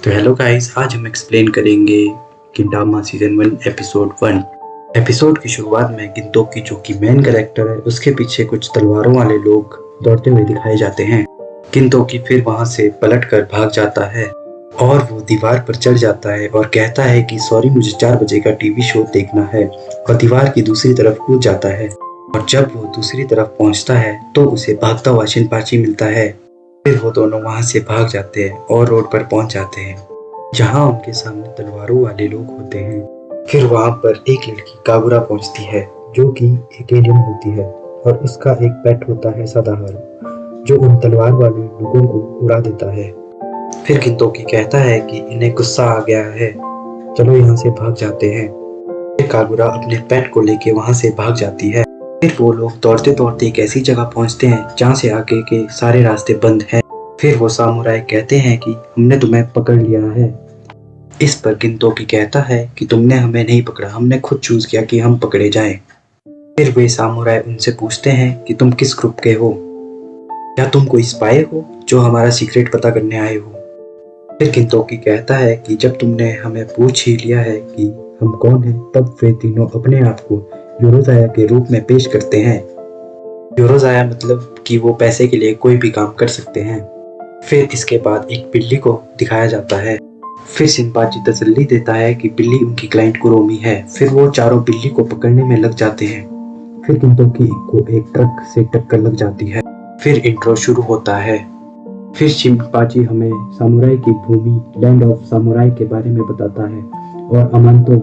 तो hello guys, आज हम एक्सप्लेन करेंगे किंटामा सीजन 1 एपिसोड 1। एपिसोड की शुरुआत में गिंतोकी जो कि मेन कैरेक्टर है, उसके पीछे कुछ तलवारों वाले लोग दौड़ते हुए दिखाए जाते हैं। गिंतोकी फिर वहां से पलटकर भाग जाता है और वो दीवार पर चढ़ जाता है और कहता है कि सॉरी, मुझे 4 बजे का टीवी शो देखना है, और दीवार की दूसरी तरफ कूद जाता है। और जब वो दूसरी तरफ पहुंचता है तो उसे भागता हुआ शिनपाची मिलता है। फिर वो दोनों वहां से भाग जाते हैं और रोड पर पहुंच जाते हैं, जहां उनके सामने तलवारों वाले लोग होते हैं। फिर वहां पर एक लड़की कागुरा पहुंचती है, जो कि एक एलियन होती है, और उसका एक पेट होता है सदाहर, जो उन तलवार वाले लोगों को उड़ा देता है। फिर गिंतोकी कहता है कि इन्हें गुस्सा आ गया है, चलो यहाँ से भाग जाते हैं। फिर कागुरा अपने पेट को लेके वहां से भाग जाती है। फिर वो लोग दौड़ते दौड़ते एक ऐसी जगह पहुंचते हैं जहाँ से आगे के सारे रास्ते बंद हैं। फिर वो सामुराई कहते हैं कि हमने तुम्हें पकड़ लिया है। इस पर गिंतोकी कहता है कि तुमने हमें नहीं पकड़ा, हमने खुद चूज किया कि हम पकड़े जाएं। फिर वे सामुराई उनसे पूछते हैं कि तुम किस ग्रुप के हो, क्या तुम कोई स्पाई हो जो हमारा सीक्रेट पता करने आए हो। फिर गिंतोकी कहता है कि जब तुमने हमें पूछ ही लिया है कि हम कौन हैं, तब वे तीनों अपने आप को योरोजाया के रूप में पेश करते हैं। योरोजाया मतलब कि वो पैसे के लिए कोई भी काम कर सकते हैं। फिर इसके बाद एक बिल्ली को दिखाया जाता है। फिर शिनपाची तसल्ली देता है कि बिल्ली उनकी क्लाइंट कुरोमी है। फिर वो चारों बिल्ली को पकड़ने में लग जाते हैं। फिर गिंतोकी को एक ट्रक से टक्कर लग जाती है। फिर इंट्रो शुरू होता है। फिर शिनपाची हमें सामुराई की भूमि लैंड ऑफ सामुराई के बारे में बताता है, और अमांतो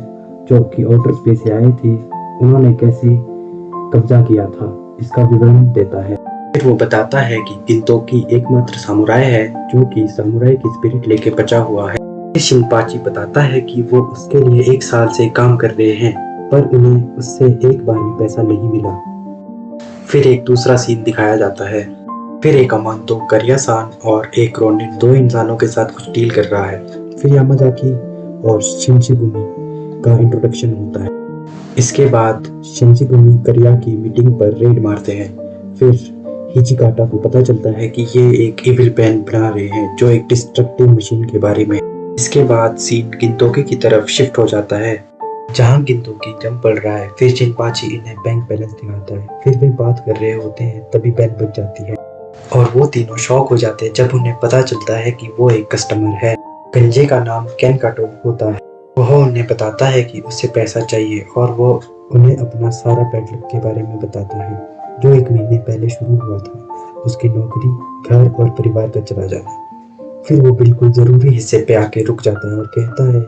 जो कि आउटर स्पेस से आए थे, उन्होंने कैसे कब्जा किया था, इसका विवरण देता है। फिर वो बताता है कि गिंतोकी एकमात्र सामुराई है जो कि सामुराई की स्पिरिट लेके बचा हुआ है। फिर शिनपाची बताता है कि वो उसके लिए 1 साल से काम कर रहे हैं, पर उन्हें उससे एक बार भी पैसा नहीं मिला। फिर एक दूसरा सीन दिखाया जाता है। फिर एक अमांतो, करिया-सान और एक रोनिन 2 इंसानों के साथ कुछ डील कर रहा है। फिर यामाजाकी और शिनशिगुमी का इंट्रोडक्शन होता है। इसके बाद शिनशिगुमी करिया की मीटिंग पर रेड मारते हैं। फिर हिचिकाटा को पता चलता है कि ये एक इविल पेन बना रहे हैं, जो एक डिस्ट्रक्टिव मशीन के बारे में। इसके बाद सीन गिंतोकी की तरफ शिफ्ट हो जाता है, जहां गिंतोकी जंप पड़ रहा है। फिर शिनपाची इन्हें बैंक बैलेंस दिखाता है। फिर वे बात कर रहे होते हैं, तभी बैंक बच जाती है और वो तीनों शॉक हो जाते हैं जब उन्हें पता चलता है कि वो एक कस्टमर है। गंजे का नाम केनकाटो होता है। वह उन्हें बताता है कि उसे पैसा चाहिए, और वो उन्हें अपना सारा पैडलक के बारे में बताता है, जो 1 महीने पहले शुरू हुआ था, उसकी नौकरी, घर और परिवार का चला जाना। फिर वो बिल्कुल ज़रूरी हिस्से पे आके रुक जाता है और कहता है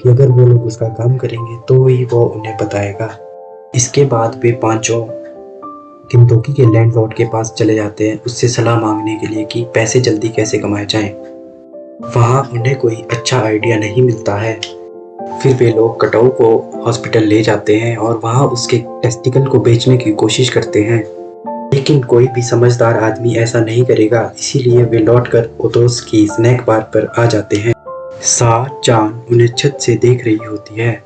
कि अगर वो लोग उसका काम करेंगे तो ही वो उन्हें बताएगा। इसके बाद वे पांचों गिंतोकी के लैंडलॉर्ड के पास चले जाते हैं, उससे सलाह मांगने के लिए कि पैसे जल्दी कैसे कमाए जाएं। वहाँ उन्हें कोई अच्छा आइडिया नहीं मिलता है। फिर वे लोग कटाऊ को हॉस्पिटल ले जाते हैं और वहाँ उसके टेस्टिकल को बेचने की कोशिश करते हैं, लेकिन कोई भी समझदार आदमी ऐसा नहीं करेगा। इसीलिए वे लौटकर ओतोस की स्नैक बार पर आ जाते हैं। सा-चान उन्हें छत से देख रही होती है।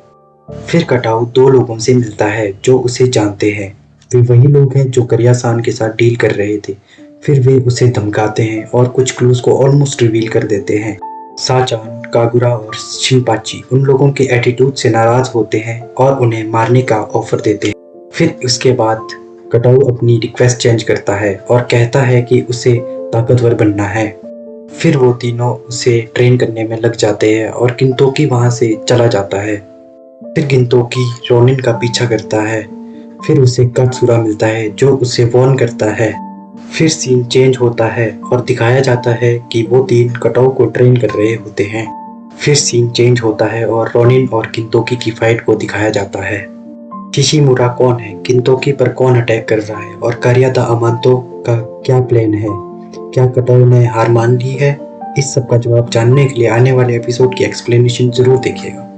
फिर कटाऊ 2 लोगों से मिलता है जो उसे जानते हैं। वे वही लोग हैं जो करिया-सान के साथ डील कर रहे थे। फिर वे उसे धमकाते हैं और कुछ क्लूज को ऑलमोस्ट रिवील कर देते हैं। सा-चान, कागुरा और शिनपाची उन लोगों के एटीट्यूड से नाराज होते हैं और उन्हें मारने का ऑफर देते हैं। फिर उसके बाद कटाऊ अपनी रिक्वेस्ट चेंज करता है और कहता है कि उसे ताकतवर बनना है। फिर वो तीनों उसे ट्रेन करने में लग जाते हैं और गिंतोकी वहां से चला जाता है। फिर गिंतोकी रोनिन का पीछा करता है। फिर उसे कात्सुरा मिलता है जो उसे वार्न करता है। फिर सीन चेंज होता है और दिखाया जाता है कि वो 3 कटाऊ को ट्रेन कर रहे होते हैं। फिर सीन चेंज होता है और रोनिन और गिंतोकी की फाइट को दिखाया जाता है। किशिमुरा कौन है, गिंतोकी पर कौन अटैक कर रहा है, और कारियादा अमांतो का क्या प्लान है, क्या कटाऊ ने हार मान ली है? इस सब का जवाब जानने के लिए आने वाले एपिसोड की एक्सप्लेनेशन जरूर देखिएगा।